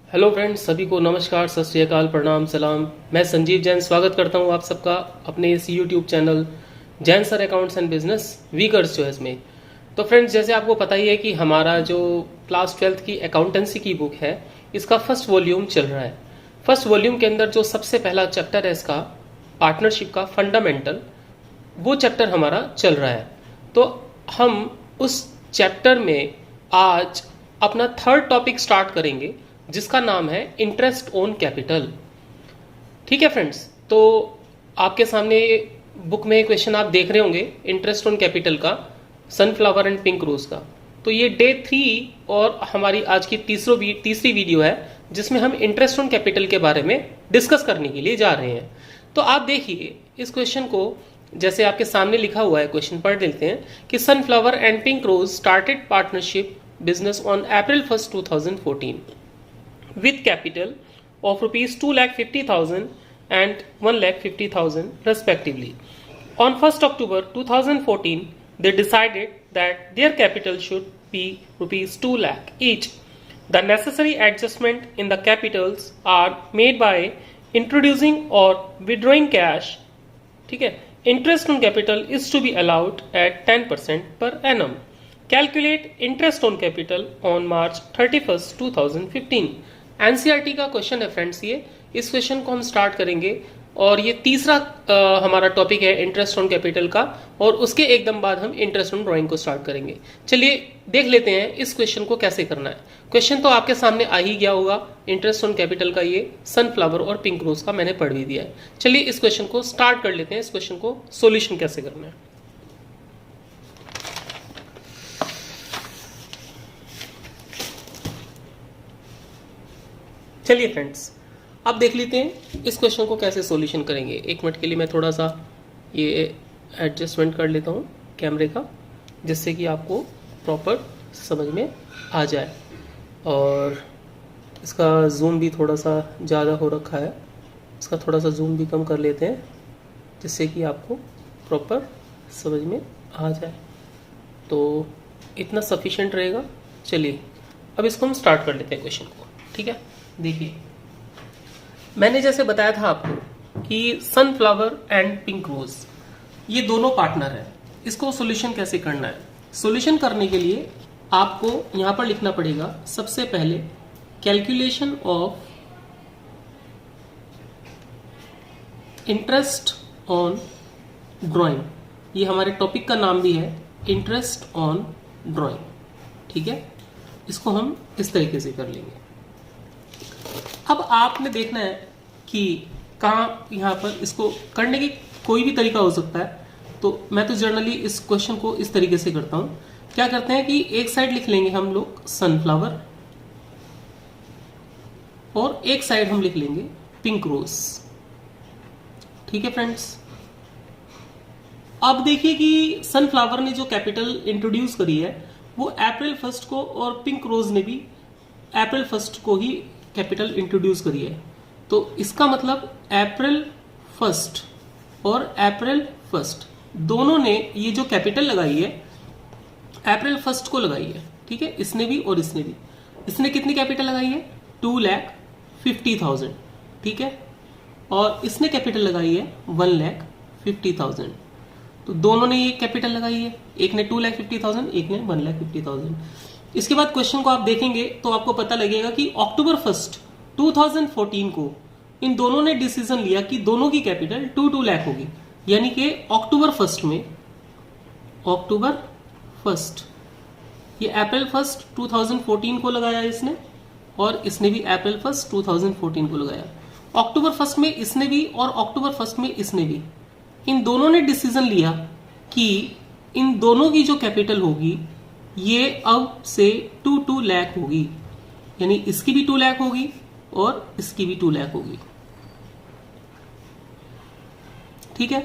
Hello friends, सभी को नमस्कार, सत श्री अकाल, प्रणाम, सलाम। मैं संजीव जैन स्वागत करता हूं आप सबका अपने इस YouTube channel Jain sir accounts and business वीकर्स चॉइस में। तो फ्रेंड्स, जैसे आपको पता ही है कि हमारा जो क्लास 12th की अकाउंटेंसी की बुक है, इसका फर्स्ट वॉल्यूम चल रहा है। फर्स्ट वॉल्यूम के अंदर जो सबसे पहला चैप्टर है इसका पार्टनरशिप का फंडामेंटल, वो चैप्टर हमारा चल रहा है। तो हम उस चैप्टर में आज अपना थर्ड टॉपिक स्टार्ट करेंगे, जिसका नाम है इंटरेस्ट ऑन कैपिटल। ठीक है फ्रेंड्स, तो आपके सामने बुक में क्वेश्चन आप देख रहे होंगे इंटरेस्ट ऑन कैपिटल का, सनफ्लावर एंड पिंक रोज का। तो ये डे 3 और हमारी आज की तीसरी वीडियो है, जिसमें हम इंटरेस्ट ऑन कैपिटल के बारे में डिस्कस करने के लिए जा रहे हैं। तो आप देखिए इस क्वेश्चन को, जैसे आपके सामने लिखा हुआ है, क्वेश्चन पढ़ लेते हैं कि sunflower and pink rose started partnership business on April 1st, 2014 with capital of rupees 2,50,000 and 1,50,000 respectively. On 1st October 2014, they decided that their capital should be rupees 2 lakh each. The necessary adjustment in the capitals are made by introducing or withdrawing cash. ठीक है, interest on capital is to be allowed at 10% per annum. Calculate interest on capital on March 31st, 2015. NCERT का question है friends ये। इस question को हम start करेंगे और ये तीसरा हमारा टॉपिक है इंटरेस्ट ऑन कैपिटल का, और उसके एकदम बाद हम इंटरेस्ट ऑन ड्राइंग को स्टार्ट करेंगे। चलिए देख लेते हैं इस क्वेश्चन को कैसे करना है। क्वेश्चन तो आपके सामने आ ही गया होगा, इंटरेस्ट ऑन कैपिटल का ये सनफ्लावर और पिंक रोज का मैंने पढ़ भी दिया है। चलिए इस क्वेश्चन को स्टार्ट कर लेते हैं, इस क्वेश्चन को सोल्यूशन कैसे करना है। चलिए फ्रेंड्स, अब देख लेते हैं इस क्वेश्चन को कैसे सॉल्यूशन करेंगे। एक मिनट के लिए मैं थोड़ा सा ये एडजस्टमेंट कर लेता हूँ कैमरे का, जिससे कि आपको प्रॉपर समझ में आ जाए। और इसका जूम भी थोड़ा सा ज़्यादा हो रखा है, इसका थोड़ा सा जूम भी कम कर लेते हैं, जिससे कि आपको प्रॉपर समझ में आ जाए। तो इतना सफिशिएंट रहेगा। चलिए अब इसको हम स्टार्ट कर लेते हैं क्वेश्चन को। ठीक है, देखिए मैंने जैसे बताया था आपको कि सनफ्लावर एंड पिंक रोज ये दोनों पार्टनर है। इसको सॉल्यूशन कैसे करना है? सॉल्यूशन करने के लिए आपको यहां पर लिखना पड़ेगा सबसे पहले calculation of interest on drawing. ये हमारे टॉपिक का नाम भी है, इंटरेस्ट ऑन ड्राइंग। ठीक है, इसको हम इस तरीके से कर लेंगे। अब आपने देखना है कि कहाँ यहाँ पर इसको करने की कोई भी तरीका हो सकता है। तो मैं तो जनरली इस क्वेश्चन को इस तरीके से करता हूँ। क्या करते हैं कि एक साइड लिख लेंगे हम लोग सनफ्लावर और एक साइड हम लिख लेंगे पिंक रोज। ठीक है फ्रेंड्स, अब देखिए कि सनफ्लावर ने जो कैपिटल इंट्रोड्यूस करी है वो April 1st को, और पिंक रोज ने भी April 1st को ही कैपिटल इंट्रोड्यूस करी है। तो इसका मतलब April 1st और April 1st दोनों ने ये जो कैपिटल लगाई है April 1st को लगाई है। ठीक है, इसने भी और इसने भी। इसने कितनी कैपिटल लगाई है? 2,50,000। ठीक है, और इसने कैपिटल लगाई है 1,50,000। तो दोनों ने ये कैपिटल लगाई है, एक ने 2,50,000, एक ने 1,50,000। इसके बाद क्वेश्चन को आप देखेंगे तो आपको पता लगेगा कि October 1st, 2014 को इन दोनों ने डिसीजन लिया कि दोनों की कैपिटल 2 लाख होगी। यानी कि October 1st में, October 1st, ये April 1st 2014 को लगाया इसने, और इसने भी April 1st 2014 को लगाया। October 1st में इसने भी और October 1st में इसने भी, इन दोनों ने डिसीजन लिया कि इन दोनों की जो कैपिटल होगी ये अब से 2 लाख होगी। यानी इसकी भी 2 लाख होगी और इसकी भी 2 लाख होगी। ठीक है,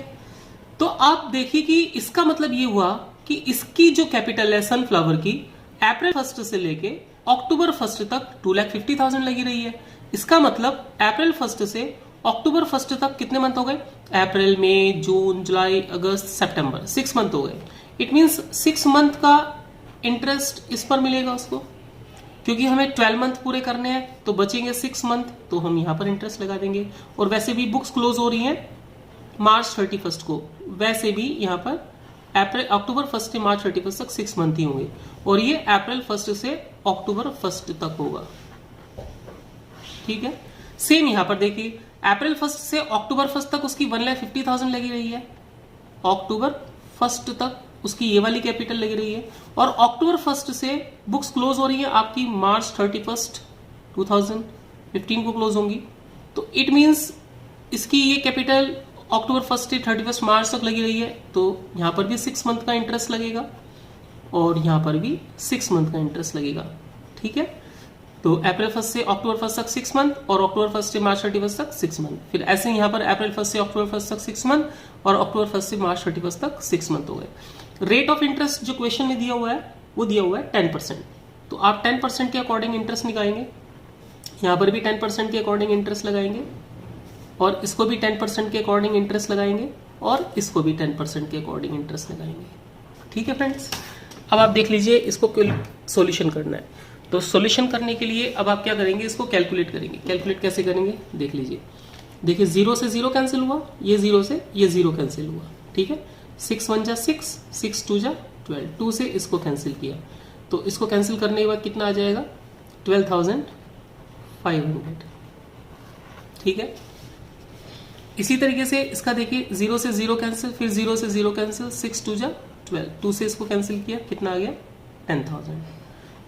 तो आप देखिए कि इसका मतलब ये हुआ कि इसकी जो कैपिटल है सनफ्लावर की April 1st से लेके October 1st तक 2,50,000 लगी रही है। इसका मतलब April 1st से October 1st तक कितने मंथ हो गए? अप्रैल, मई, जून, जुलाई, अगस्त, सितंबर, 6 मंथ हो गए। इट मीन्स 6 मंथ का इंटरेस्ट इस पर मिलेगा उसको। क्योंकि हमें 12 मंथ पूरे करने हैं तो बचेंगे 6 मंथ, तो हम यहाँ पर इंटरेस्ट लगा देंगे। और वैसे भी बुक्स क्लोज हो रही हैं मार्च 31 को, वैसे भी यहाँ पर अक्टूबर 1 से मार्च 31 तक 6 मंथ ही होंगे, और ये अप्रैल 1 से अक्टूबर 1 तक होगा। ठीक है, सेम यहाँ पर देखिए अप्रैल 1 से अक्टूबर 1 तक उसकी 1,50,000 लगी रही है, अक्टूबर 1 तक उसकी ये वाली कैपिटल लगी रही है, और अक्टूबर 1 से बुक्स क्लोज हो रही है आपकी मार्च 31 2015 को क्लोज होंगी। तो इट मींस इसकी ये कैपिटल अक्टूबर 1 से 31 मार्च तक लगी रही है, तो यहां पर भी 6 मंथ का इंटरेस्ट लगेगा और यहां पर भी 6 मंथ का इंटरेस्ट लगेगा। ठीक है, तो अप्रैल 1 से अक्टूबर 1 तक 6 मंथ और अक्टूबर 1 से मार्च 31 तक 6 मंथ। फिर ऐसे यहाँ पर अप्रैल 1 से अक्टूबर 1 तक 6 मंथ और अक्टूबर 1 से मार्च 31 तक 6 मंथ हो गए। रेट ऑफ इंटरेस्ट जो क्वेश्चन में दिया हुआ है वो दिया हुआ है 10%, तो आप 10% के अकॉर्डिंग इंटरेस्ट निकालेंगे, यहाँ पर भी 10% के अकॉर्डिंग इंटरेस्ट लगाएंगे और इसको भी 10% के अकॉर्डिंग इंटरेस्ट लगाएंगे और इसको भी 10% के अकॉर्डिंग इंटरेस्ट लगाएंगे। ठीक है फ्रेंड्स, अब आप देख लीजिए इसको सॉल्यूशन करना है, तो सॉल्यूशन करने के लिए अब आप क्या करेंगे, इसको कैलकुलेट करेंगे। कैलकुलेट कैसे करेंगे देख लीजिए, देखिए 0 से 0 कैंसिल हुआ, ये 0 से ये 0 कैंसिल हुआ। ठीक है, 6 1 जा 6, 6 2 जा 12, 2 से इसको कैंसिल किया, तो इसको कैंसिल करने के बाद कितना आ जाएगा 12,500। ठीक है, इसी तरीके से इसका देखिए 0 से 0 कैंसिल, फिर 0 से 0 कैंसिल, 6 2 जा 12, 2 से इसको कैंसिल किया, कितना आ गया 10,000।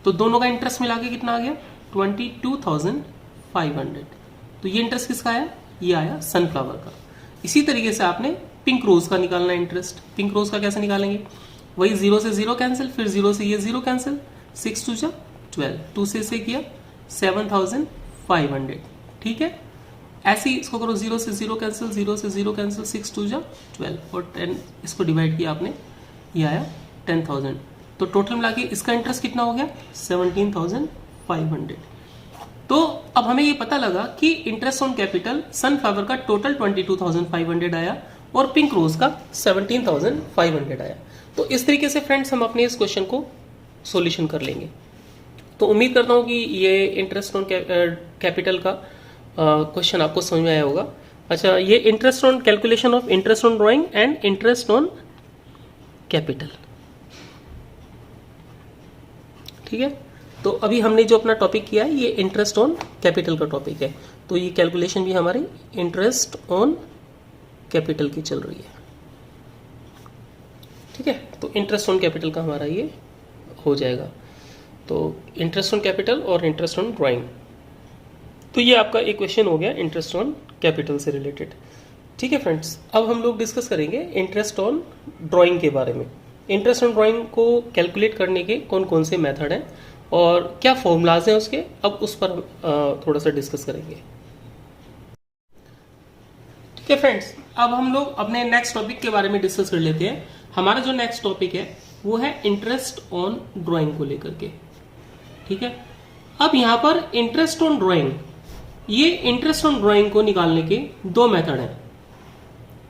तो दोनों का इंटरेस्ट मिला के कितना आ गया 22,500। तो ये इंटरेस्ट किसका आया, ये आया सनफ्लावर का। इसी तरीके से आपने पिंक रोज का निकालना इंटरेस्ट। पिंक रोज का कैसे निकालेंगे, वही 0 से 0 कैंसिल, फिर 0 से ये 0 कैंसिल, 6 2 जा 12, 2 से इसे किया 7,500। ठीक है, ऐसे ही इसको करो 0 से 0 कैंसिल, 0 से 0 कैंसिल, 6 2 जा 12 और 10 इसको डिवाइड किया आपने, ये आया 10,000। तो टोटल मिला के इसका इंटरेस्ट कितना हो गया 17,500। तो अब हमें ये पता लगा कि इंटरेस्ट ऑन कैपिटल सनफ्लावर का टोटल 22,500 आया और पिंक रोज का 17,500 आया। तो इस तरीके से फ्रेंड्स हम अपने इस क्वेश्चन को सॉल्यूशन कर लेंगे। तो उम्मीद करता हूं कि ये इंटरेस्ट ऑन कैपिटल का क्वेश्चन आपको समझ में आया होगा। अच्छा, ये interest on calculation of interest on drawing and interest on capital. ठीक है, तो अभी हमने जो अपना टॉपिक किया है ये इंटरेस्ट ऑन कैपिटल का टॉपिक है, तो ये कैलकुलेशन भी हमारी इंटरेस्ट ऑन कैपिटल की चल रही है। ठीक है, तो इंटरेस्ट ऑन कैपिटल का हमारा ये हो जाएगा। तो इंटरेस्ट ऑन कैपिटल और इंटरेस्ट ऑन ड्राइंग, तो ये आपका एक क्वेश्चन हो गया इंटरेस्ट ऑन कैपिटल से रिलेटेड। ठीक है फ्रेंड्स, अब हम लोग डिस्कस करेंगे इंटरेस्ट ऑन ड्राइंग के बारे में। इंटरेस्ट ऑन ड्राइंग को कैलकुलेट करने के कौन कौन से मेथड हैं और क्या फॉर्मूलाज हैं उसके, अब उस पर थोड़ा सा डिस्कस करेंगे। ठीक है फ्रेंड्स, अब हम लोग अपने नेक्स्ट टॉपिक के बारे में डिस्कस कर लेते हैं। हमारा जो नेक्स्ट टॉपिक है वो है इंटरेस्ट ऑन ड्राइंग को लेकर के। ठीक है, अब यहां पर इंटरेस्ट ऑन ड्राइंग, ये इंटरेस्ट ऑन ड्राइंग को निकालने के दो मेथड हैं।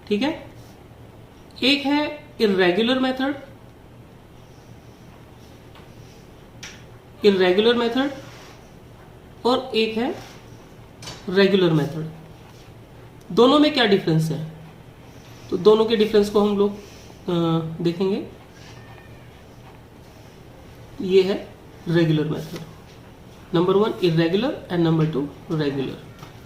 ठीक है, एक है इर्रेगुलर मेथड, इर्रेगुलर मेथड और एक है रेगुलर मेथड। दोनों में क्या डिफरेंस है, तो दोनों के डिफरेंस को हम लोग देखेंगे। ये है regular method, number 1 irregular and number 2 regular.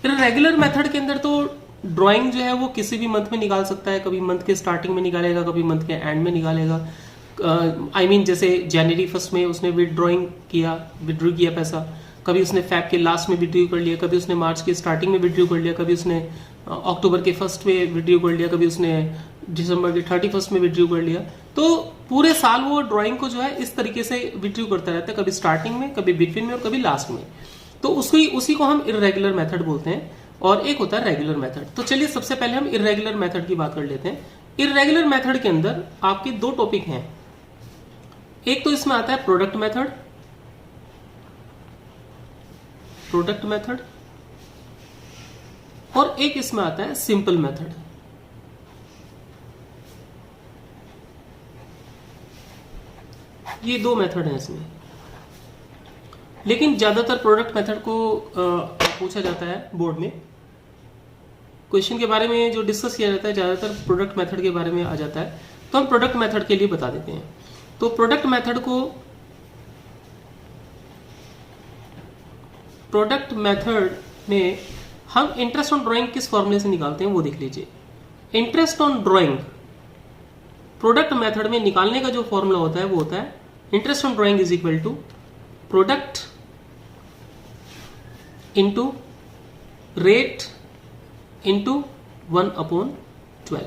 Irregular method के अंदर तो ड्राइंग जो है वो किसी भी मंथ में निकाल सकता है, कभी मंथ के स्टार्टिंग में निकालेगा, कभी मंथ के एंड में निकालेगा। I mean, जैसे जनवरी 1 में उसने विड्रॉ किया पैसा, कभी उसने फैब के लास्ट में विड्रॉ कर लिया, कभी उसने मार्च के स्टार्टिंग में विड्रॉ कर लिया, कभी उसने अक्टूबर के 1 में विड्रॉ कर लिया, कभी उसने दिसंबर के 31 में विड्रॉ कर लिया। तो पूरे साल वो ड्राइंग को जो है इस तरीके से विड्रॉ करता रहता है, कभी स्टार्टिंग में, कभी बिटवीन में और कभी लास्ट में। तो उसी को हम इर्रेगुलर मेथड बोलते हैं और एक होता है रेगुलर मेथड। तो चलिए सबसे पहले हम इर्रेगुलर मेथड की बात कर लेते हैं। इर्रेगुलर मेथड के अंदर आपके दो टॉपिक हैं, एक तो इसमें आता है प्रोडक्ट मेथड, और एक इसमें आता है सिंपल मेथड। ये दो मेथड हैं इसमें। लेकिन ज़्यादातर प्रोडक्ट मेथड को पूछा जाता है बोर्ड में। क्वेश्चन के बारे में जो डिस्कस किया जाता है ज़्यादातर प्रोडक्ट मेथड के बारे में आ जाता है, तो हम प्रोडक्ट मेथड के लिए बता देते हैं। तो प्रोडक्ट मेथड में हम इंटरेस्ट ऑन ड्राइंग किस फॉर्मूले से निकालते हैं वो देख लीजिए। Interest on drawing product method में निकालने का जो फॉर्मूला होता है वो होता है interest on drawing is equal to product into rate into 1/12।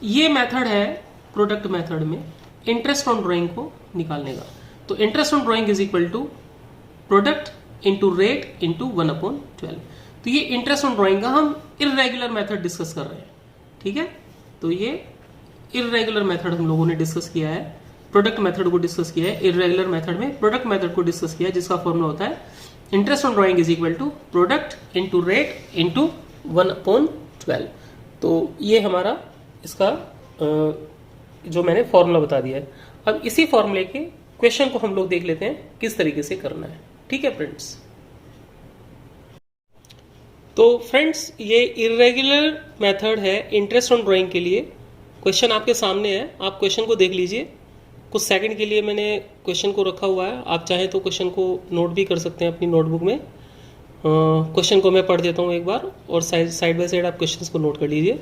ये मेथड है प्रोडक्ट मेथड में इंटरेस्ट ऑन ड्राइंग को निकालने का। तो interest on drawing is equal to product into rate into 1/12। तो ये इंटरेस्ट ऑन ड्राइंग का हम इर्रेगुलर मेथड डिस्कस कर रहे हैं, ठीक है। तो ये इर्रेगुलर मेथड हम लोगों ने डिस्कस किया है, प्रोडक्ट मेथड को डिस्कस किया है। इर्रेगुलर मेथड में प्रोडक्ट मेथड को डिस्कस किया है, जिसका फॉर्मूला होता है interest on drawing is equal to product into rate into 1/12। तो ये हमारा इसका जो मैंने फॉर्मूला बता दिया है। अब इसी फॉर्मूले के क्वेश्चन को हम लोग देख लेते हैं किस तरीके से करना है, ठीक है फ्रेंड्स। तो फ्रेंड्स ये इर्रेगुलर मेथड है इंटरेस्ट ऑन ड्राइंग के लिए। क्वेश्चन आपके सामने है, आप क्वेश्चन को देख लीजिए। कुछ सेकंड के लिए मैंने क्वेश्चन को रखा हुआ है, आप चाहें तो क्वेश्चन को नोट भी कर सकते हैं अपनी नोटबुक में। क्वेश्चन को मैं पढ़ देता हूँ एक बार और साइड बाय साइड आप क्वेश्चंस को नोट कर लीजिए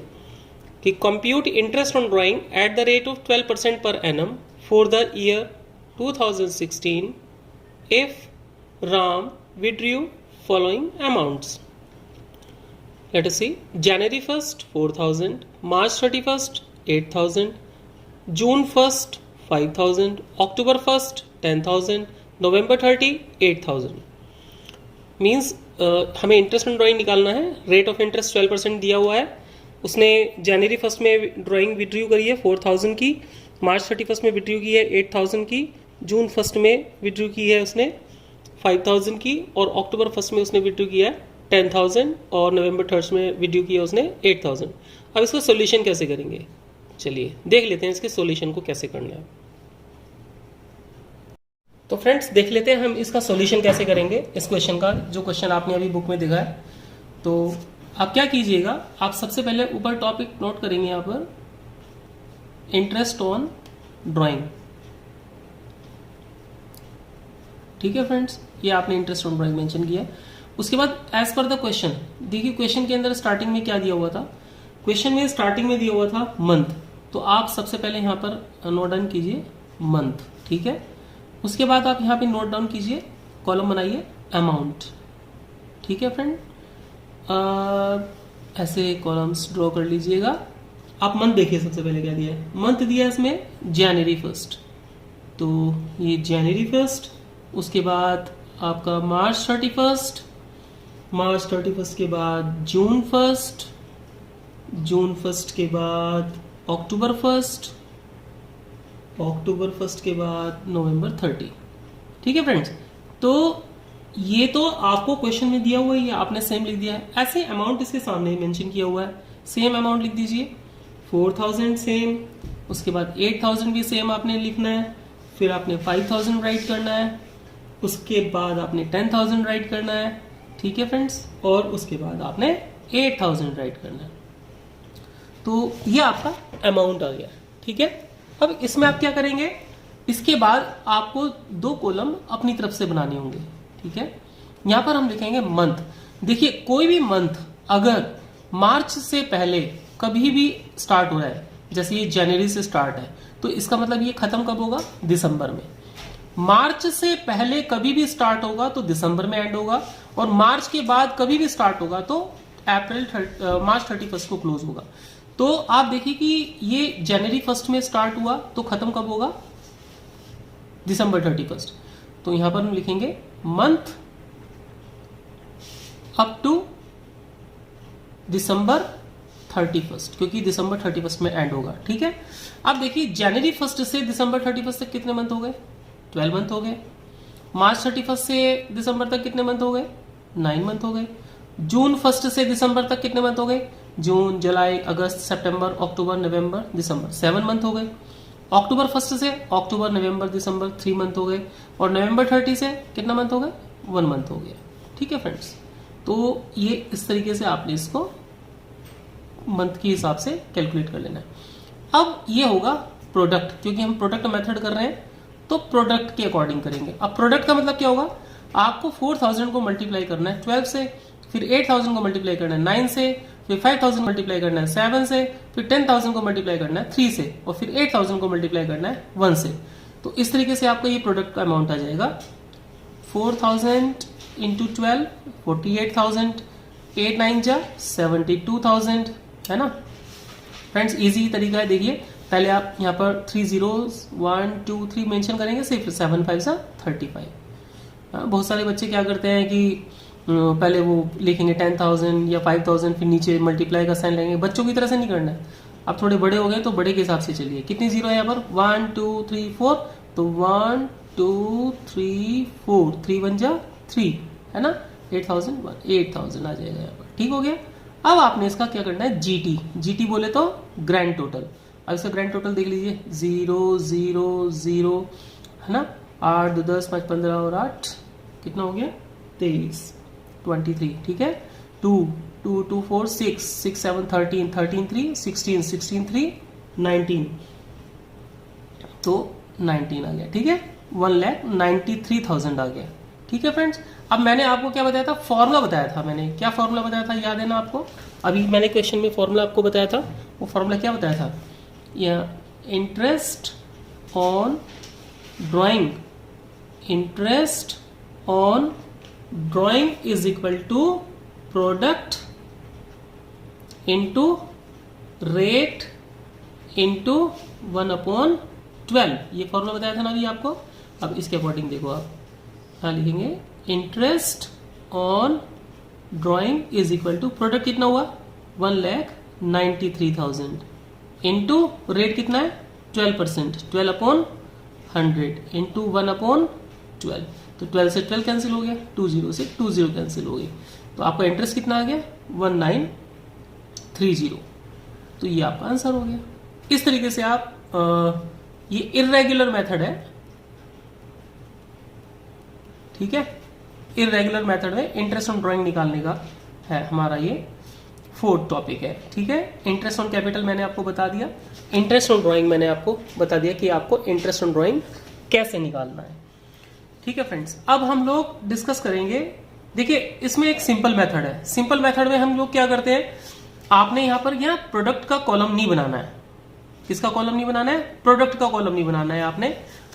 कि compute interest on drawing at the rate of 12% per annum for the year 2016 if Ram withdrew following amounts. Let us see. January 1st 4,000, March 31st 8,000, June 1st 5,000, October 1st 10,000, November 30 8,000. Means हमें interest on drawing निकालना है। Rate of interest 12% दिया हुआ है। उसने जनवरी 1st में drawing withdraw करी है 4,000 की, मार्च 31st में विड्रॉ की है 8,000 की, जून 1st में विड्रॉ की है उसने 5,000 की, और अक्टूबर 1st में उसने विड्रॉ किया 10,000, और नवंबर 3rd में विड्रॉ किया उसने 8,000। अब इसका सॉल्यूशन कैसे करेंगे, चलिए देख लेते हैं इसके सॉल्यूशन को कैसे करना है। तो फ्रेंड्स देख लेते हैं हम इसका सॉल्यूशन कैसे करेंगे इस क्वेश्चन का, जो क्वेश्चन आपने अभी बुक में देखा है। तो आप क्या कीजिएगा, आप सबसे पहले ऊपर टॉपिक नोट करेंगे यहाँ पर इंटरेस्ट ऑन ड्राइंग, ठीक है फ्रेंड्स। ये आपने इंटरेस्ट ऑन ड्राइंग मेंशन किया। उसके बाद एज पर द क्वेश्चन, देखिए क्वेश्चन के अंदर स्टार्टिंग में क्या दिया हुआ था। क्वेश्चन में स्टार्टिंग में दिया हुआ था मंथ, तो आप सबसे पहले यहाँ पर नोट डाउन कीजिए मंथ, ठीक है। उसके बाद आप यहाँ पे नोट डाउन कीजिए, कॉलम बनाइए अमाउंट, ठीक है फ्रेंड। ऐसे कॉलम्स ड्रॉ कर लीजिएगा। आप मंथ देखिए सबसे पहले क्या दिया है। मंथ दिया है इसमें जनवरी 1st, तो ये जनवरी 1st। उसके बाद आपका मार्च 31st, मार्च 31st के बाद जून 1st, जून 1st के बाद अक्टूबर 1st, अक्टूबर 1st के बाद नवंबर 30, ठीक है फ्रेंड्स। तो ये तो आपको क्वेश्चन में दिया हुआ है, ये आपने सेम लिख दिया है। ऐसे अमाउंट इसके सामने मेंशन किया हुआ है, सेम अमाउंट लिख दीजिए। 4,000 सेम, उसके बाद 8,000 भी सेम आपने लिखना है, फिर आपने 5,000 राइट करना है, उसके बाद आपने 10,000 राइट करना है, ठीक है फ्रेंड्स, और उसके बाद आपने 8,000 राइट करना है। तो ये आपका अमाउंट आ गया, ठीक है। अब इसमें आप क्या करेंगे, इसके बाद आपको 2 कॉलम अपनी तरफ से बनाने होंगे, ठीक है। यहां पर हम लिखेंगे मंथ। देखिए कोई भी मंथ अगर मार्च से पहले कभी भी स्टार्ट हो रहा है, जैसे ये जनवरी से स्टार्ट है, तो इसका मतलब ये खत्म कब होगा, दिसंबर में। मार्च से पहले कभी भी स्टार्ट होगा तो दिसंबर में एंड होगा, और मार्च के बाद कभी भी स्टार्ट होगा तो मार्च 31st को क्लोज होगा। तो आप देखिए कि ये जनवरी 1st में स्टार्ट हुआ तो खत्म कब होगा, दिसंबर 31st। तो यहां पर हम लिखेंगे month up to December 31st, क्योंकि दिसंबर 31st में एंड होगा, ठीक है। अब देखिए जनवरी 1st से दिसंबर 31st तक कितने मंथ हो गए, 12 मंथ हो गए। मार्च 31st से दिसंबर तक कितने मंथ हो गए, 9 मंथ हो गए। जून 1st से दिसंबर तक कितने मंथ हो गए, जून, जुलाई, अगस्त, सितंबर, अक्टूबर, नवंबर, दिसंबर, 7 मंथ हो गए। अक्टूबर 1st से अक्टूबर, नवंबर, दिसंबर, 3 मंथ हो गए। और नवंबर 30 से कितना मंथ हो गए, 1 मंथ हो गया। ठीक है फ्रेंड्स, तो ये इस तरीके से आपने इसको मंथ के हिसाब से कैलकुलेट कर लेना है। अब ये होगा प्रोडक्ट, क्योंकि हम प्रोडक्ट मेथड कर रहे हैं तो प्रोडक्ट के अकॉर्डिंग करेंगे। अब प्रोडक्ट का मतलब क्या होगा, आपको 4000 को मल्टीप्लाई करना है 12 से, फिर 8000 को मल्टीप्लाई करना है 9 से, फिर 5000 मल्टीप्लाई करना है 7 से, फिर 10000 को मल्टीप्लाई करना है 3 से, और फिर 8000 को मल्टीप्लाई करना है 1 से। तो इस तरीके से आपका ये प्रोडक्ट का अमाउंट आ जाएगा 4000 इंटू 12 48,000, 8 9 जा 72,000, है ना फ्रेंड्स। इजी तरीका है, देखिए पहले आप यहाँ पर 3 zeros 1 2 3 मेंशन करेंगे, सिर्फ 7 5 सा 35। बहुत सारे बच्चे क्या करते हैं कि पहले वो लिखेंगे 10,000 या 5,000, फिर नीचे मल्टीप्लाई का साइन लगेंगे। बच्चों की तरह से नहीं करना है। अब थोड़े बड़े हो गए तो बड़े के हिसाब से चलिए। कितनी जीरो है यहाँ पर 1 2 3 4, तो 1 2 3 4, 3 1 जा 3, है ना 8,000 आ जाएगा यहाँ पर। ठीक हो गया। अब आपने इसका क्या करना है, जीटी बोले तो ग्रैंड टोटल। अब इसका ग्रैंड टोटल देख लीजिए 0 0 0, है ना 8 2 10 5 15 और 8 कितना हो गया 23 23। ठीक है 2 2 2 4 6 6 7 13 13 3 16 16 3 19, तो 19 आ गया। ठीक है 1,93,000 आ गया। ठीक है फ्रेंड्स, अब मैंने आपको क्या बताया था, फॉर्मूला बताया था। मैंने क्या फॉर्मूला बताया था, याद है ना आपको। अभी मैंने क्वेश्चन में फॉर्मूला आपको बताया था। वो फॉर्मूला क्या बताया था, या interest on drawing, interest on drawing is equal to product into rate into 1/12। ये फॉर्मूला बताया था ना अभी आपको। अब इसके अकॉर्डिंग देखो, आप क्या लिखेंगे, interest on drawing is equal to product कितना हुआ 1,93,000 इंटू रेट कितना है 12%, 12/100 इंटू 1/12। तो 12 से 12 कैंसिल हो गया, 20 से 20 कैंसिल हो गई, तो आपका इंटरेस्ट कितना आ गया 1930। तो ये आपका आंसर हो गया। इस तरीके से आप ये इर्रेगुलर मेथड है। ठीक है, इर्रेगुलर मेथड में इंटरेस्ट ऑन ड्राइंग निकालने का है हमारा ये 4th टॉपिक है। ठीक है, इंटरेस्ट ऑन कैपिटल मैंने आपको बता दिया, इंटरेस्ट ऑन ड्राइंग मैंने आपको बता दिया कि आपको इंटरेस्ट ऑन ड्राइंग कैसे निकालना है। ठीक है फ्रेंड्स, अब हम लोग डिस्कस करेंगे। देखिए इसमें एक सिंपल मेथड है। सिंपल मेथड में हम लोग क्या करते हैं, आपने यहाँ पर यहाँ प्रोडक्ट का कॉलम नहीं बनाना है। किसका कॉलम नहीं बनाना है, प्रोडक्ट का कॉलम नहीं बनाना है।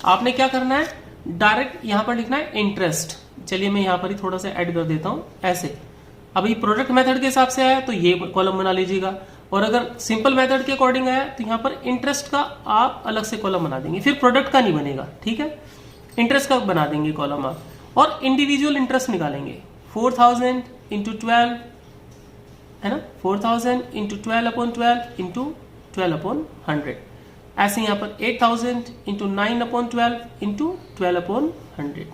आपने क्या करना है, डायरेक्ट यहाँ पर लिखना है इंटरेस्ट। चलिए मैं यहाँ पर ही थोड़ा सा ऐड कर देता हूँ ऐसे। अब ये प्रोडक्ट मेथड के हिसाब से आया तो ये कॉलम बना लीजिएगा, और अगर सिंपल मेथड के अकॉर्डिंग आया तो यहाँ पर इंटरेस्ट का आप अलग से कॉलम बना देंगे, फिर प्रोडक्ट का नहीं बनेगा। ठीक है, इंटरेस्ट का बना देंगे कॉलम आप, और इंडिविजुअल इंटरेस्ट निकालेंगे 4000 इंटू 12, है ना 4000 इंटू 12/12 इंटू 12/100। ऐसे यहाँ पर 8000 इंटू 9/12 इंटू 12/100।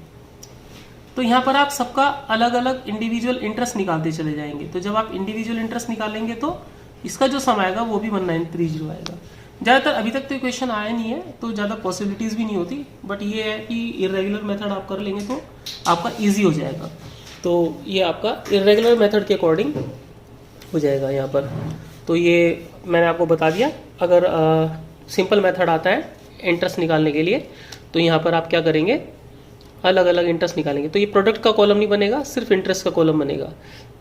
तो यहाँ पर आप सबका अलग अलग इंडिविजुअल इंटरेस्ट निकालते चले जाएंगे। तो जब आप इंडिविजुअल इंटरेस्ट निकालेंगे तो इसका जो सम आएगा वो भी 1930 आएगा। ज़्यादातर अभी तक तो क्वेश्चन आया नहीं है, तो ज़्यादा पॉसिबिलिटीज़ भी नहीं होती, बट ये है कि इरेगुलर मेथड आप कर लेंगे तो आपका ईजी हो जाएगा। तो ये आपका इरेगुलर मेथड के अकॉर्डिंग हो जाएगा यहाँ पर। तो ये मैंने आपको बता दिया। अगर सिंपल मेथड आता है इंटरेस्ट निकालने के लिए, तो यहाँ पर आप क्या करेंगे, अलग अलग इंटरेस्ट निकालेंगे। तो ये प्रोडक्ट का कॉलम नहीं बनेगा, सिर्फ इंटरेस्ट का कॉलम बनेगा।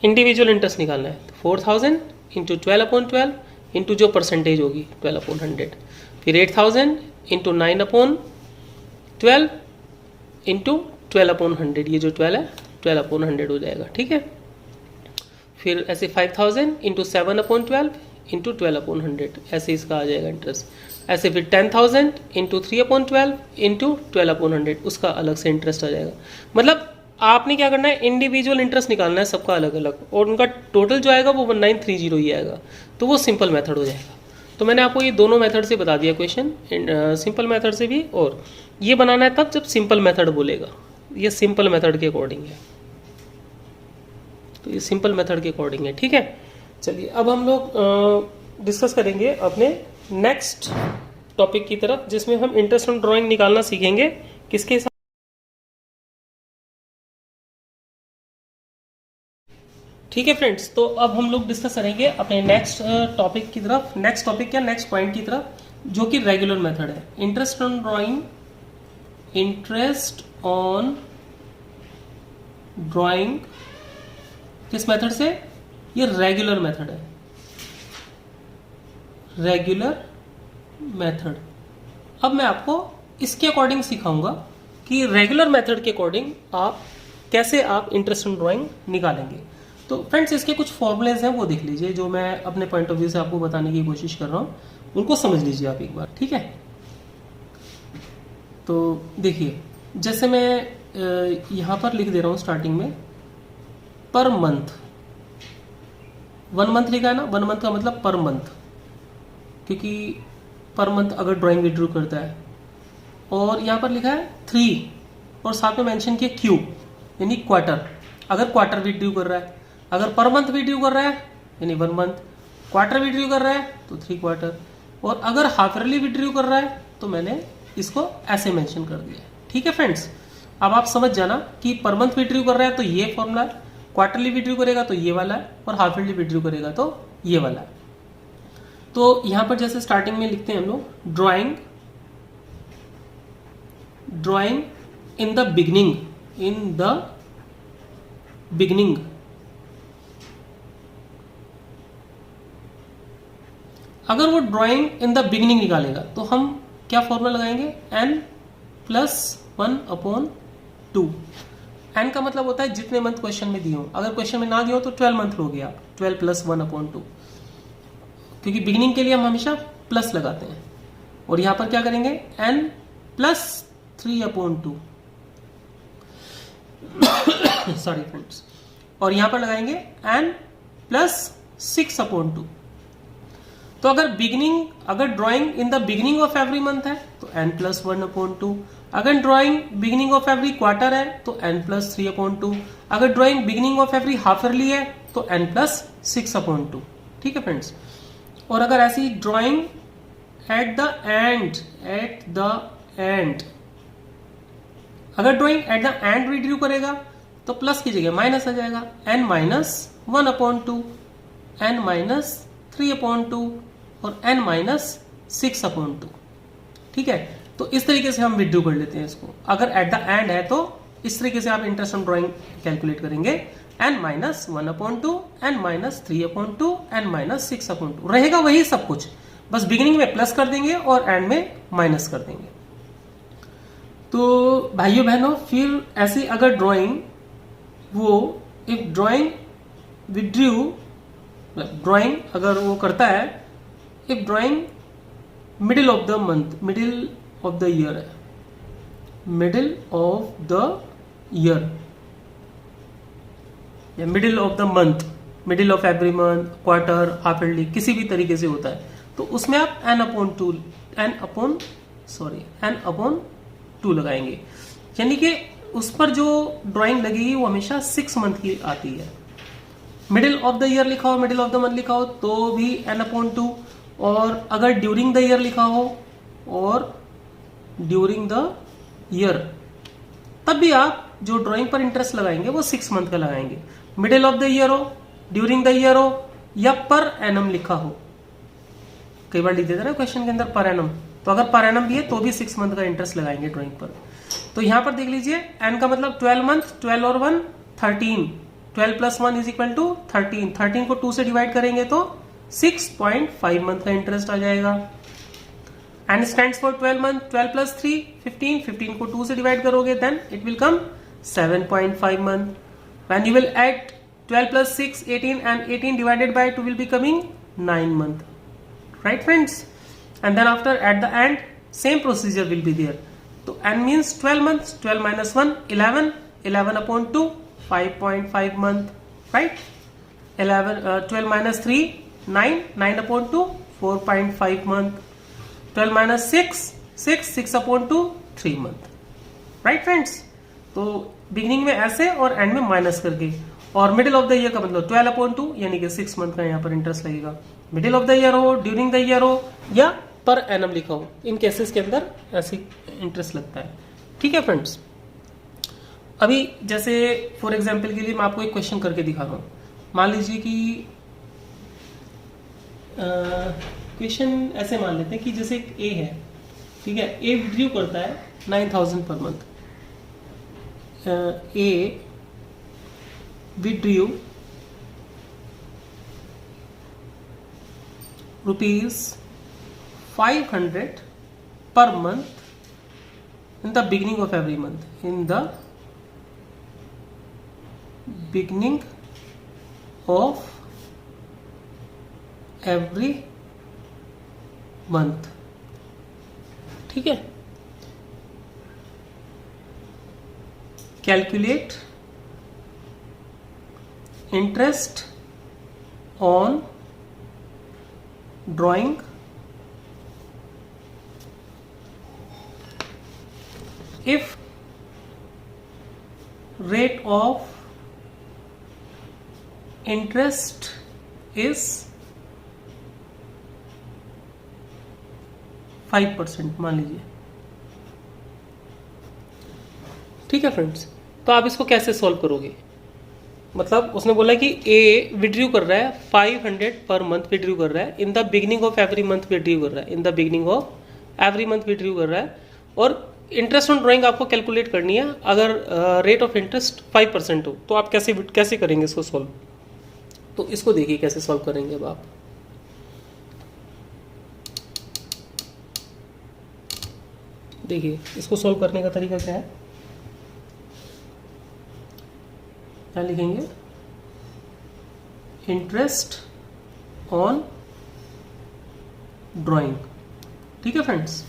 इंडिविजुअल इंटरेस्ट निकालना है, तो 4000 इंटू 12/12 इंटू जो परसेंटेज होगी 12/100, फिर 8000 इंटू 9/12 इंटू 12/100, ये जो 12 है 12/100 हो जाएगा। ठीक है, फिर ऐसे 5000 इंटू 7/12 इंटू 12/100, ऐसे इसका आ जाएगा इंटरेस्ट। ऐसे फिर 10,000 इंटू 3/12 इंटू 12/100, उसका अलग से इंटरेस्ट आ जाएगा। मतलब आपने क्या करना है, इंडिविजुअल इंटरेस्ट निकालना है सबका अलग अलग, और उनका टोटल जो आएगा वो 1930 ही आएगा। तो वो सिंपल मेथड हो जाएगा। तो मैंने आपको ये दोनों मेथड से बता दिया क्वेश्चन, सिंपल मेथड से भी, और ये बनाना है तब जब सिंपल मेथड बोलेगा। ये सिंपल मेथड के अकॉर्डिंग है, तो ये सिंपल मेथड के अकॉर्डिंग है। ठीक है, चलिए अब हम लोग डिस्कस करेंगे अपने नेक्स्ट टॉपिक की तरफ, जिसमें हम इंटरेस्ट ऑन ड्राइंग निकालना सीखेंगे। किसके ठीक है फ्रेंड्स, तो अब हम लोग डिस्कस करेंगे अपने नेक्स्ट टॉपिक की तरफ, नेक्स्ट टॉपिक क्या नेक्स्ट पॉइंट की तरफ, जो कि रेगुलर मेथड है। Interest on drawing, interest on drawing किस मेथड से? ये रेगुलर मेथड है, रेगुलर मेथड। अब मैं आपको इसके अकॉर्डिंग सिखाऊंगा कि रेगुलर मेथड के अकॉर्डिंग आप कैसे आप इंटरेस्ट ऑन ड्राइंग निकालेंगे। तो फ्रेंड्स इसके कुछ फॉर्मूलेज हैं वो देख लीजिए, जो मैं अपने पॉइंट ऑफ व्यू से आपको बताने की कोशिश कर रहा हूं, उनको समझ लीजिए आप एक बार, ठीक है। तो देखिए, जैसे मैं यहां पर लिख दे रहा हूं स्टार्टिंग में पर मंथ, 1 मंथ लिखा है ना, 1 मंथ का मतलब पर मंथ, क्योंकि पर मंथ अगर ड्राइंग विड्रू करता है, और यहां पर लिखा है 3 और साथ में मेंशन किया क्यू यानी क्वार्टर, अगर क्वार्टर विड्रू कर रहा है, अगर पर मंथ विड्रू कर रहा है यानी 1 मंथ, क्वार्टर विड्रू कर रहा है तो 3 क्वार्टर, और अगर हाफ ईयरली विड्रू कर रहा है तो मैंने इसको ऐसे मेंशन कर दिया। ठीक है फ्रेंड्स, अब आप समझ जाना कि पर मंथ विड्रू कर रहा है तो ये फॉर्मूला है, क्वार्टरली विड्रू करेगा तो ये वाला है, और हाफ ईयरली विड्रू करेगा तो ये वाला है। तो यहां पर जैसे स्टार्टिंग में लिखते हैं हम लोग drawing, drawing in the beginning, in the beginning, अगर वो ड्राइंग इन द बिगनिंग निकालेगा तो हम क्या फॉर्मूला लगाएंगे? n+1/2। n का मतलब होता है जितने मंथ क्वेश्चन में दिए हो, अगर क्वेश्चन में ना दिए हो तो 12 मंथ लोगे आप, 12 + 1/2, क्योंकि बिगिनिंग के लिए हम हमेशा प्लस लगाते हैं। और यहां पर क्या करेंगे? n+3/2 सॉरी फ्रेंड्स, और यहां पर लगाएंगे n+6/2। तो अगर बिगिनिंग, अगर drawing in the beginning of every month है तो n+1/2, अगर drawing beginning of every quarter है तो n+3/2, अगर drawing beginning of every half yearly है तो n+6/2। ठीक है फ्रेंड्स, और अगर ऐसी drawing at the end, at the end, अगर drawing at the end withdraw करेगा तो प्लस की जगह माइनस आ जाएगा, n-1/2, n-3/2 और n-6/2। ठीक है, तो इस तरीके से हम विड्रू कर लेते हैं इसको। अगर एट द एंड है तो इस तरीके से आप इंटरेस्ट ऑन ड्राइंग कैलकुलेट करेंगे, n-1/2, n-3/2, n-6/2, रहेगा वही सब कुछ, बस बिगिनिंग में प्लस कर देंगे और एंड में माइनस कर देंगे। तो भाइयों बहनों, फिर ऐसी अगर ड्राइंग, वो इफ ड्राइंग विड्रू, ड्राइंग अगर वो करता है, if drawing middle of the month, middle of the year है, मिडिल ऑफ द ईयर या middle of the month, middle of every month, quarter, half yearly, किसी भी तरीके से होता है, तो उसमें आप n/2 लगाएंगे, यानी कि उस पर जो ड्राइंग लगेगी वो हमेशा 6 मंथ की आती है। मिडिल ऑफ द ईयर लिखा हो, मिडिल ऑफ द मंथ लिखा हो तो भी n/2, और अगर ड्यूरिंग द ईयर लिखा हो और ड्यूरिंग द ईयर, तब भी आप जो ड्राइंग पर इंटरेस्ट लगाएंगे वो 6 मंथ का लगाएंगे। मिडिल ऑफ द ईयर हो, ड्यूरिंग द ईयर हो, या पर एनम लिखा हो, कई बार लिख देता है क्वेश्चन के अंदर पर एनम, तो अगर पर एनम भी है तो भी 6 मंथ का इंटरेस्ट लगाएंगे ड्राइंग पर। तो यहां पर देख लीजिए, एन का मतलब 12 मंथ, 12 और 1 13, 12 + 1 = 13, 13 को 2 से डिवाइड करेंगे तो 6.5 मंथ का इंटरेस्ट आ जाएगा। एन स्टैंड्स फॉर 12 मंथ, 12 + 3 15, 15 को 2 से डिवाइड करोगे then it will come 7.5 month. When you will add 12 + 6 18 and 18 divided by 2 will be coming 9 month, right friends? And then after at the end same procedure will be there. So n means 12 months, 12 - 1 11, 11/2 5.5 month, right? 12 - 3 9, 9/2 4.5 month, 12 - 6 6, 6/2 3 month, right friends? तो beginning में ऐसे और and में minus करके, और middle of the year का मतलब 12/2 यानी कि 6 मंथ का यहाँ पर इंटरेस्ट लगेगा। मिडिल ऑफ द ईयर हो, ड्यूरिंग द ईयर हो, या पर एनम लिखा हो, इन केसेस के अंदर ऐसे इंटरेस्ट लगता है। ठीक है फ्रेंड्स, अभी जैसे फॉर एग्जांपल के लिए मैं आपको एक क्वेश्चन करके दिखा रहा हूँ। मान लीजिए कि क्वेश्चन ऐसे मान लेते हैं कि जैसे एक ए है, ठीक है, ए विड्रू करता है 9,000 per month. A withdrew ₹500 per month in the beginning of every month. In the beginning of every month, ठीक है। Calculate interest on drawing if rate of interest is 5% मान लीजिए, ठीक है फ्रेंड्स। तो आप इसको कैसे सॉल्व करोगे? मतलब उसने बोला कि ए विड्रू कर रहा है 500 पर मंथ विड्रू कर रहा है, इन the beginning of every month withdrew कर रहा है, इन the beginning of every month withdrew कर रहा है, और इंटरेस्ट ऑन ड्राइंग आपको कैलकुलेट करनी है। अगर रेट ऑफ इंटरेस्ट 5% हो तो आप कैसे करेंगे इसको सॉल्व? तो इसको देखिए कैसे सॉल्व करेंगे। अब आप देखिए इसको सॉल्व करने का तरीका क्या है। क्या लिखेंगे? इंटरेस्ट ऑन ड्राइंग, ठीक है फ्रेंड्स।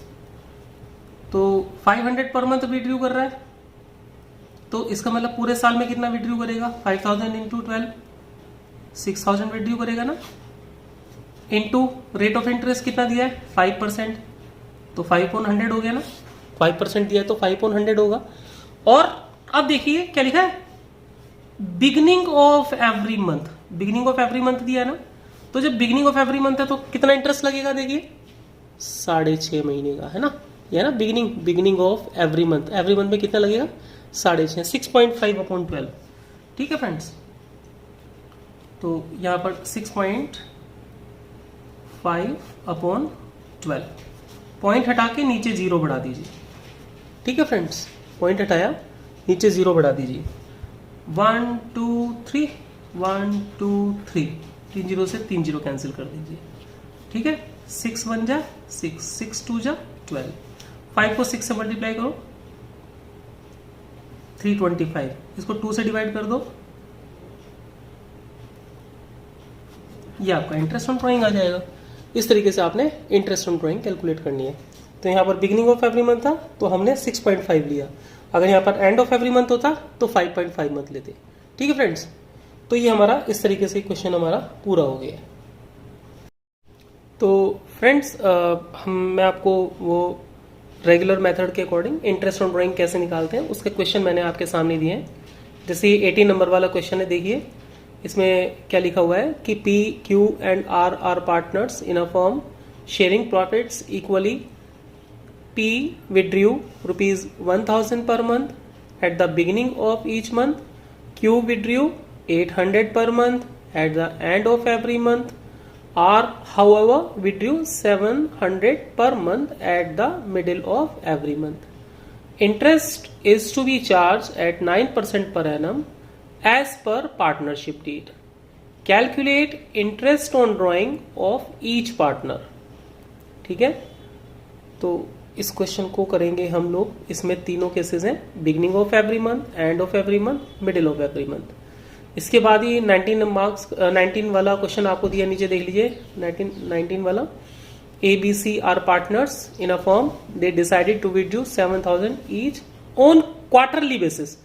तो 500 पर मंथ विड्रू कर रहा है, तो इसका मतलब पूरे साल में कितना विड्रू करेगा? 5,000 इंटू 12 6,000 विड्रू करेगा ना, इंटू रेट ऑफ इंटरेस्ट कितना दिया है? 5%, तो 5/100 हो गया ना। 5% दिया है तो 5/100 होगा। और अब देखिए क्या लिखा है, beginning of every month. Beginning of every month दिया है ना, तो जब बिगिनिंग ऑफ एवरी मंथ है तो कितना इंटरेस्ट लगेगा? देखिए 6.5 महीने का है ना, ये ना beginning of every month. Every month में कितना लगेगा? 6.5, 6.5/12, ठीक है फ्रेंड्स। तो यहां पर 6.5/12, पॉइंट हटा के नीचे 0 बढ़ा दीजिए, ठीक है फ्रेंड्स। पॉइंट हटाया, नीचे 0 बढ़ा दीजिए। 1 2 3 1 2 3, 3 0 से 3 0 कैंसिल कर दीजिए, ठीक है। 6 1 जा 6, 6 2 जा 12, 5 को 6 से मल्टीप्लाई करो 325, इसको 2 से डिवाइड कर दो, ये आपका इंटरेस्ट ऑन ड्राइंग आ जाएगा। इस तरीके से आपने इंटरेस्ट ऑन ड्राइंग कैलकुलेट करनी है। तो यहाँ पर बिगिनिंग ऑफ एवरी मंथ था तो हमने 6.5 लिया, अगर यहाँ पर एंड ऑफ एवरी मंथ होता तो 5.5 मंथ लेते, ठीक है फ्रेंड्स। तो ये हमारा इस तरीके से क्वेश्चन हमारा पूरा हो गया। तो फ्रेंड्स मैं आपको वो रेगुलर मेथड के अकॉर्डिंग इंटरेस्ट ऑन ड्राइंग कैसे निकालते हैं उसके क्वेश्चन मैंने आपके सामने दिए हैं। जैसे 18 नंबर वाला क्वेश्चन है, देखिए इसमें क्या लिखा हुआ है कि P, Q and R are partners in a firm sharing profits equally. P withdrew ₹1,000 per month at the beginning of each month. Q withdrew 800 per month at the end of every month. R, however, withdrew 700 per month at the middle of every month. Interest is to be charged at 9% per annum as per partnership deed. Calculate interest on drawing of each partner. ठीक है, तो इस question को करेंगे हम लोग। इसमें तीनों केसेस हैं, beginning of every month, end of every month, middle of every month. इसके बाद ही 19 वाला क्वेश्चन आपको दिया, नीचे देख लीजिए 19 वाला। ABC are partners in a firm, they decided to withdraw 7,000 each on quarterly basis.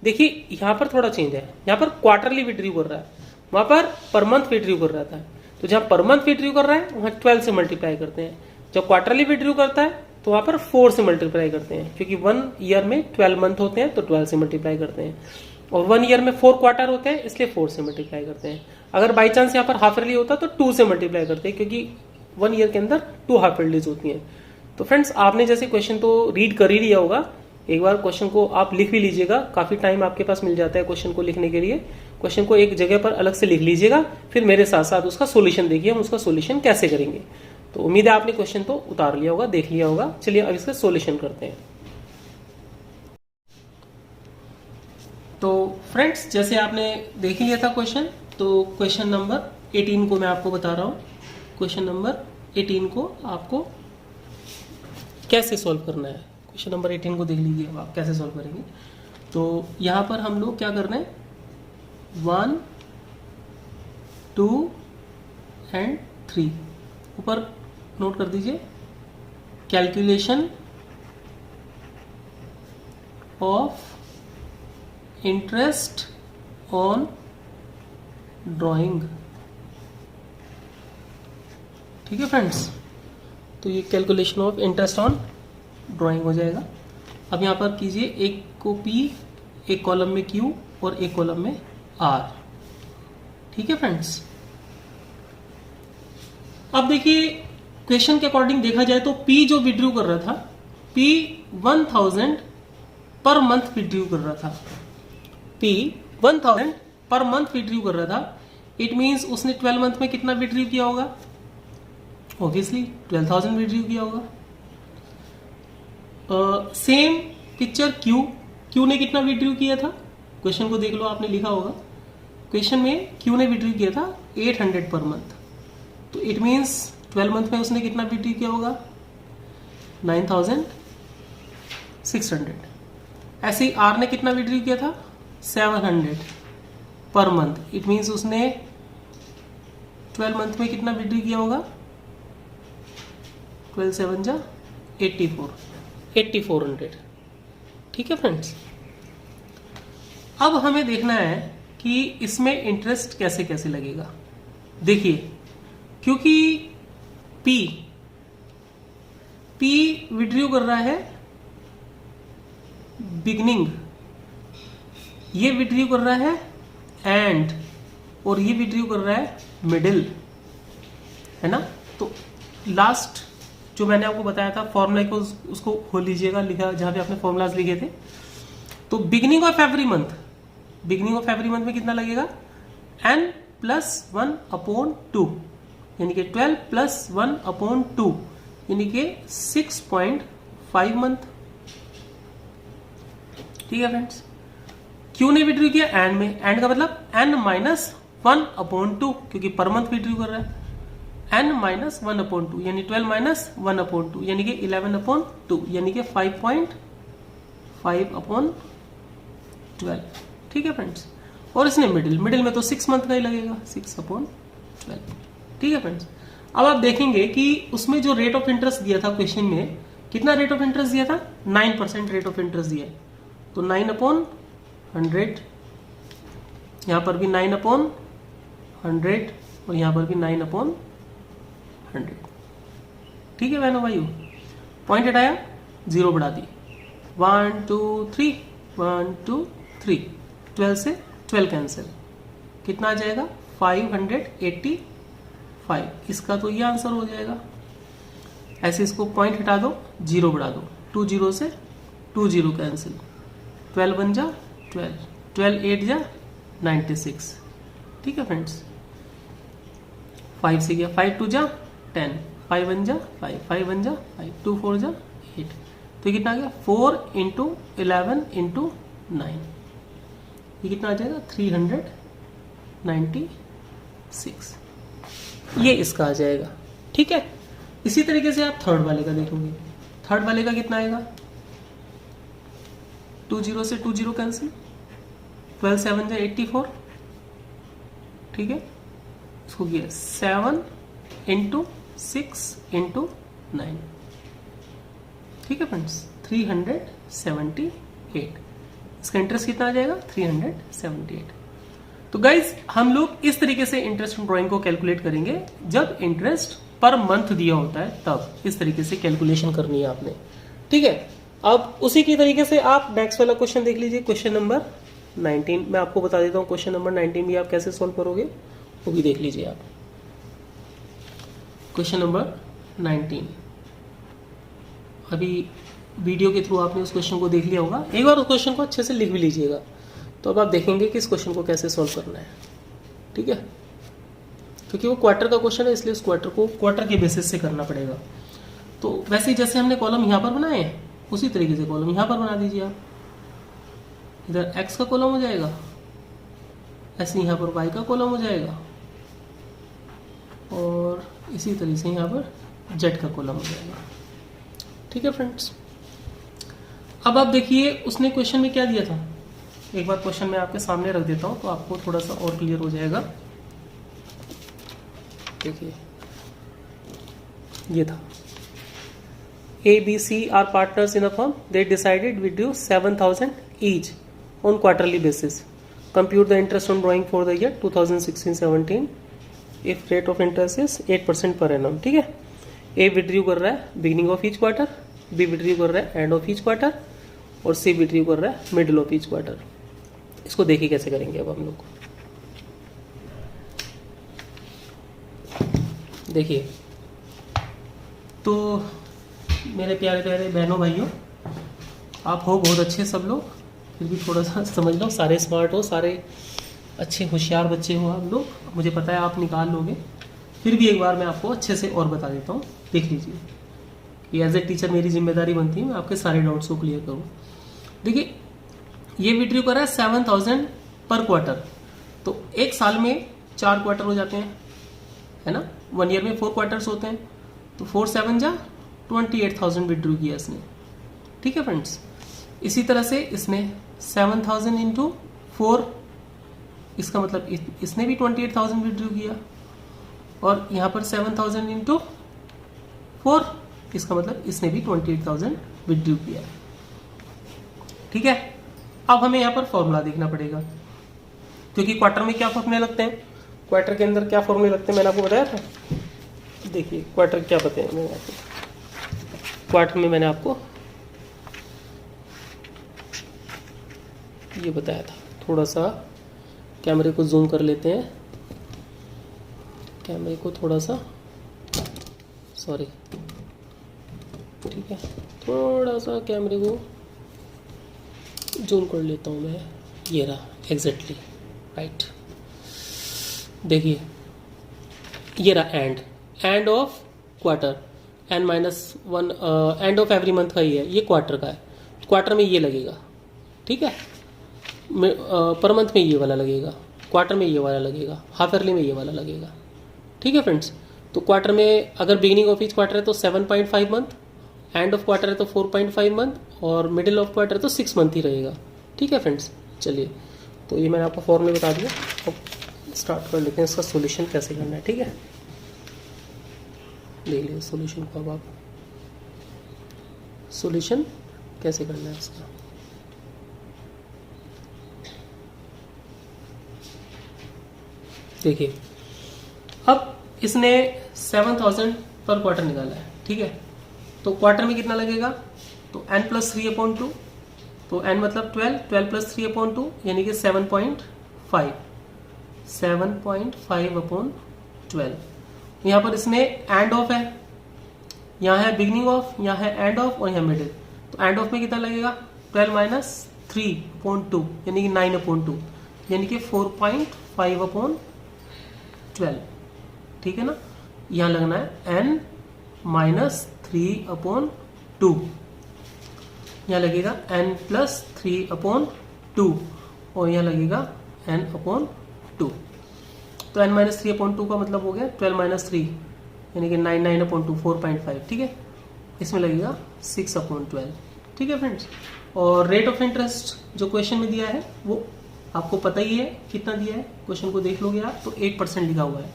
देखिए यहाँ पर थोड़ा चेंज है, यहाँ पर क्वार्टरली विड्रू कर रहा है, वहां पर मंथ विड्रू कर रहा था। तो जहां पर मंथ विड्रू कर रहा है वहां 12 से मल्टीप्लाई करते हैं, जब क्वार्टरली विड्रू करता है तो वहां पर 4 से मल्टीप्लाई करते हैं, क्योंकि 1 ईयर में 12 मंथ होते हैं तो 12 से मल्टीप्लाई करते हैं, और 1 ईयर में 4 क्वार्टर होते हैं इसलिए 4 से मल्टीप्लाई करते हैं। अगर बाई चांस यहाँ पर हाफ ईयरली होता तो 2 से मल्टीप्लाई करते हैं, क्योंकि 1 ईयर के अंदर 2 हाफ ईयरलीज होती हैं। तो फ्रेंड्स आपने जैसे क्वेश्चन तो रीड कर ही लिया होगा, एक बार क्वेश्चन को आप लिख भी लीजिएगा, काफी टाइम आपके पास मिल जाता है क्वेश्चन को लिखने के लिए। क्वेश्चन को एक जगह पर अलग से लिख लीजिएगा, फिर मेरे साथ साथ उसका सोल्यूशन देखिए हम उसका सोल्यूशन कैसे करेंगे। तो उम्मीद है आपने क्वेश्चन तो उतार लिया होगा, देख लिया होगा। चलिए अब इसका सोल्यूशन करते हैं। तो फ्रेंड्स जैसे आपने देख लिया था क्वेश्चन, तो क्वेश्चन नंबर 18 को मैं आपको बता रहा हूँ। क्वेश्चन नंबर 18 को आपको कैसे सॉल्व करना है। क्वेश्चन नंबर 18 को देख लीजिए अब आप कैसे सॉल्व करेंगे। तो यहाँ पर हम लोग क्या कर रहे हैं, 1 2 एंड 3 ऊपर नोट कर दीजिए, calculation of interest on drawing. ठीक है फ्रेंड्स, तो ये calculation of interest on drawing हो जाएगा। अब यहाँ पर कीजिए, एक को P, एक कॉलम में Q और एक कॉलम में R। ठीक है फ्रेंड्स, अब देखिए क्वेश्चन के अकॉर्डिंग देखा जाए तो P जो विड्रू कर रहा था, P 1000 पर मंथ विड्रू कर रहा था। P 1000 पर मंथ विड्रू कर रहा था। इट मींस उसने 12 मंथ में कितना विड्रू किया होगा, ऑब्वियसली 12,000 विड्रू किया होगा। सेम पिक्चर Q ने कितना विड्रू किया था, क्वेश्चन को देख लो, आपने लिखा होगा क्वेश्चन में Q ने विड्रू किया था 800 पर मंथ। तो इट मींस 12 मंथ में उसने कितना विड्रू किया होगा, 9,600। ऐसे ही R ने कितना विड्रू किया था, 700 पर मंथ। इट मींस उसने 12 मंथ में कितना विड्रू किया होगा, 12 7 जा 8400। ठीक है फ्रेंड्स, अब हमें देखना है कि इसमें इंटरेस्ट कैसे कैसे लगेगा। देखिए, क्योंकि P विड्रू कर रहा है बिगनिंग, ये विड्रू कर रहा है एंड, और ये विड्रू कर रहा है मिडिल, है ना। तो लास्ट जो मैंने आपको बताया था फॉर्मूला को उसको खोल लीजिएगा, लिखा जहां पे आपने फॉर्मूलाज लिखे थे। तो बिगनिंग ऑफ एवरी मंथ में कितना लगेगा, n + 1/2, यानी कि 12 + 1/2, यानी कि 6.5 मंथ। ठीक है फ्रेंड्स, क्यू ने विड्रू किया एंड में, एंड का मतलब n - 1/2, क्योंकि पर मंथ विड्रू कर रहा है, n - 1/2 यानी 12 - 1/2 यानी कि 11/2 यानी कि 5.5/12। ठीक है फ्रेंड्स, और इसने मिडिल में तो 6 मंथ का ही लगेगा, 6/12। ठीक है फ्रेंड्स, अब आप देखेंगे कि उसमें जो रेट ऑफ इंटरेस्ट दिया था क्वेश्चन में, कितना रेट ऑफ इंटरेस्ट दिया था, 9% रेट ऑफ इंटरेस्ट दिया है। तो 9/100, यहां पर भी 9/100 और यहां पर भी 9/100। ठीक है बहनों भाइयों, पॉइंट हटाया, 0 बढ़ा दी, 1 2 3 1 2 3, 12 से 12 कैंसिल, कितना आ जाएगा, 585। इसका तो ये आंसर हो जाएगा। ऐसे इसको पॉइंट हटा दो, 0 बढ़ा दो, 2 0 से 2 0 कैंसिल, 12 1 जा 12, 12 8 जा 96। ठीक है फ्रेंड्स, 5 से गया, 5 2 जा 10, 5 1 जा 5, 5 1 जा 5, 2 4 जा 8। तो कितना आ गया, 4 × 11 × 9, ये कितना आ जाएगा, 396। ये इसका आ जाएगा। ठीक है, इसी तरीके से आप थर्ड वाले का देखोगे। थर्ड वाले का कितना आएगा, 2 0 से 2 0 कैंसिल, 12 7 जा 84। ठीक है, इसको किया 7 × 6 × 9। ठीक है फ्रेंड्स, 378। इसका इंटरेस्ट कितना आ जाएगा, 378। तो गाइज हम लोग इस तरीके से इंटरेस्ट ड्राइंग को कैलकुलेट करेंगे। जब इंटरेस्ट पर मंथ दिया होता है तब इस तरीके से कैलकुलेशन करनी है आपने। ठीक है, अब उसी की तरीके से आप नेक्स्ट वाला क्वेश्चन देख लीजिए, क्वेश्चन नंबर 19। मैं आपको बता देता हूँ क्वेश्चन नंबर 19 भी आप कैसे सोल्व करोगे, वो भी देख लीजिए आप। क्वेश्चन नंबर 19, अभी वीडियो के थ्रू आपने उस क्वेश्चन को देख लिया होगा। एक बार उस क्वेश्चन को अच्छे से लिख भी लीजिएगा, तो अब आप देखेंगे कि इस क्वेश्चन को कैसे सॉल्व करना है, ठीक है, क्योंकि वो क्वार्टर का क्वेश्चन है इसलिए उस क्वार्टर को क्वार्टर के बेसिस से करना पड़ेगा। तो वैसे ही जैसे हमने कॉलम यहाँ पर बनाए हैं उसी तरीके से कॉलम यहाँ पर बना दीजिए आप। इधर x का कॉलम हो जाएगा, ऐसे यहाँ पर y का कॉलम हो जाएगा, और इसी तरीके से यहाँ पर z का कॉलम हो जाएगा, ठीक है फ्रेंड्स। अब आप देखिए उसने क्वेश्चन में क्या दिया था, एक बार क्वेश्चन मैं आपके सामने रख देता हूँ तो आपको थोड़ा सा और क्लियर हो जाएगा। देखिए ये था A, B, C are partners in a firm. They decided we do 7,000 each on quarterly basis. Compute the interest on drawing for the year 2016-17 if rate of interest is 8% per annum. ठीक है, A withdrew कर रहा है beginning of each quarter, B withdrew कर रहा है end of each quarter, और C withdrew कर रहा है मिडिल ऑफ ईच क्वार्टर। इसको देखिए कैसे करेंगे अब हम लोग। देखिए तो मेरे प्यारे प्यारे बहनों भाइयों, आप हो बहुत अच्छे सब लोग, फिर भी थोड़ा सा समझ लो, सारे स्मार्ट हो, सारे अच्छे होशियार बच्चे हो आप लोग, मुझे पता है आप निकाल लोगे। फिर भी एक बार मैं आपको अच्छे से और बता देता हूँ, देख लीजिए कि एज ए टीचर मेरी जिम्मेदारी बनती है मैं आपके सारे डाउट्स को क्लियर करूँ। देखिए ये विड्रू करा है 7,000 पर क्वार्टर, तो एक साल में 4 क्वार्टर हो जाते हैं, है ना, 1 ईयर में 4 क्वार्टर्स होते हैं, तो 4 7 जा 28,000 विड्रू किया इसने, ठीक है फ्रेंड्स। इसी तरह से इसने 7,000 इंटू 4, इसका मतलब इसने भी 28,000 विड्रू किया, और यहाँ पर 7,000 इंटू 4, इसका मतलब इसने भी 28,000 विड्रू किया, ठीक है। अब हमें यहाँ पर फॉर्मूला देखना पड़ेगा, क्योंकि क्वार्टर में क्या फॉर्मूले लगते हैं, क्वार्टर के अंदर क्या फॉर्मूले लगते हैं मैंने आपको बताया था। देखिए क्वार्टर क्या बताया मैंने आपको, क्वार्टर में मैंने आपको ये बताया था। थोड़ा सा कैमरे को जूम कर लेते हैं, कैमरे को थोड़ा सा, सॉरी, ठीक है, थोड़ा सा कैमरे को जूम कर लेता हूँ मैं, ये रहा एग्जैक्टली राइट। देखिए ये रहा end of quarter n-1 end of every month का ही है, ये क्वार्टर का है, क्वार्टर में ये लगेगा, ठीक है, पर मंथ में ये वाला लगेगा, क्वार्टर में ये वाला लगेगा, हाफ ईयरली में ये वाला लगेगा, ठीक है फ्रेंड्स। तो क्वार्टर में अगर बिगिनिंग ऑफ ईच क्वार्टर है तो 7.5 मंथ, एंड ऑफ क्वार्टर है तो 4.5 मंथ, और मिडिल ऑफ क्वार्टर है तो 6 मंथ ही रहेगा, ठीक है फ्रेंड्स। चलिए तो ये मैंने आपको फॉर्मूले बता दिया, अब स्टार्ट कर लेते हैं इसका सोल्यूशन कैसे करना है, ठीक है। देख लीजिए सोल्यूशन को, अब आप सोल्यूशन कैसे करना है इसका। देखिए अब इसने 7,000 पर क्वार्टर निकाला है, ठीक है, तो क्वार्टर में कितना लगेगा, तो n+3/2, तो n मतलब 12 + 3/2 यानी कि 7.5 7.5/12। यहाँ पर इसमें एंड ऑफ है, यहाँ है बिगनिंग ऑफ, यहाँ है एंड ऑफ, और यहाँ मिडिल, तो एंड ऑफ में कितना लगेगा 12 - 3/2 यानी कि 9/2 यानी कि 4.5/12, ठीक है ना। यहाँ लगना है n - 3/2, यहाँ लगेगा n+3/2, और यहाँ लगेगा n/2। तो n - 3/2 का मतलब हो गया 12 - 3 यानी कि 9/2 4.5, ठीक है, इसमें लगेगा 6/12, ठीक है फ्रेंड्स। और रेट ऑफ इंटरेस्ट जो क्वेश्चन में दिया है वो आपको पता ही है कितना दिया है, क्वेश्चन को देख लोगे आप तो 8% लिखा हुआ है,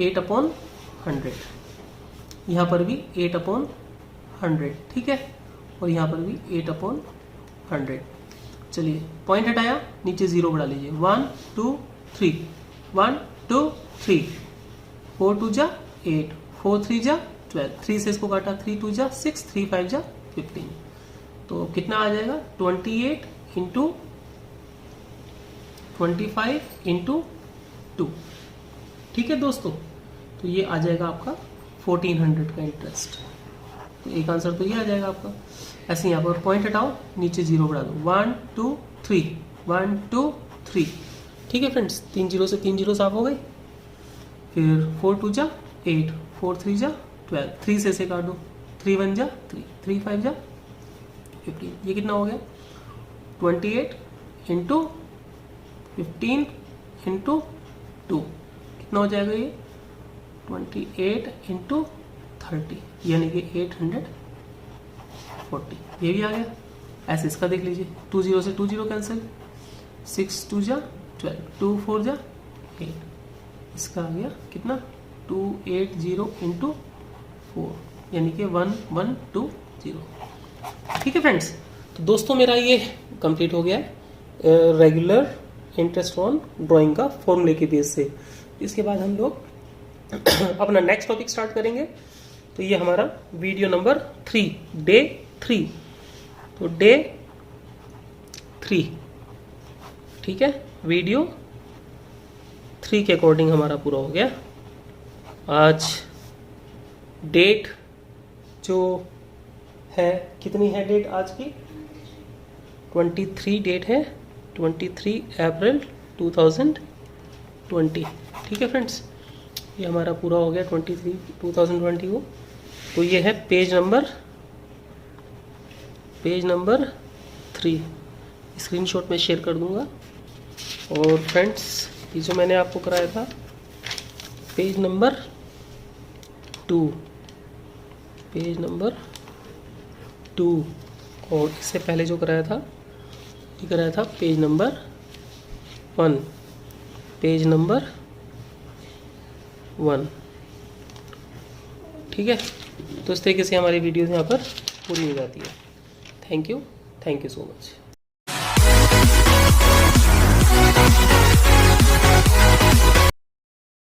8/100, यहाँ पर भी 8/100, ठीक है, और यहाँ पर भी 8/100। चलिए पॉइंट हटाया, नीचे 0 बढ़ा लीजिए, 1 2 3 1 2 3 4 2 जा 8 4 3 जा 12, 3 से इसको काटा, 3 2 जा 6 3 5 जा 15, तो कितना आ जाएगा 28 × 25 × 2, ठीक है दोस्तों। तो ये आ जाएगा आपका 1400 का इंटरेस्ट, तो एक आंसर तो ये आ जाएगा आपका। ऐसे यहाँ पर पॉइंट हटाओ, नीचे 0 बढ़ा दो, 1 2 3 1 2 3। ठीक है फ्रेंड्स, 3 जीरो से 3 जीरो साफ हो गए। फिर 4 2 जा 8, 4 3 जा 12, 3 से इसे काट दो, 3 1 जा 3, 3 5 जा 15। ये कितना हो गया 28 इंटू 15 इंटू 2, कितना हो जाएगा ये 28 इंटू 30, यानी कि 840। ये भी आ गया। ऐसे इसका देख लीजिए, 2 जीरो से 2 जीरो कैंसिल, 6 2 जा 12, 2 4 जा 8, इसका आ गया कितना 280 इंटू 4, यानी कि 1120। ठीक है फ्रेंड्स, तो दोस्तों मेरा ये कंप्लीट हो गया है रेगुलर इंटरेस्ट ऑन ड्राइंग का फॉर्मूले के बेस से। इसके बाद हम लोग अपना नेक्स्ट टॉपिक स्टार्ट करेंगे। तो ये हमारा वीडियो नंबर 3, डे 3। तो डे 3, ठीक है, वीडियो 3 के अकॉर्डिंग हमारा पूरा हो गया। आज डेट जो है, कितनी है डेट आज की 23 डेट है, 23 अप्रैल 2020। ठीक है फ्रेंड्स, ये हमारा पूरा हो गया 23 2020 को। तो ये है पेज नंबर 3, स्क्रीनशॉट में शेयर कर दूंगा। और फ्रेंड्स, ये जो मैंने आपको कराया था पेज नंबर 2, और इससे पहले जो कराया था ये कराया था पेज नंबर 1, ठीक है। तो इस तरीके से हमारी वीडियोस यहाँ पर पूरी हो जाती है। Thank you so much.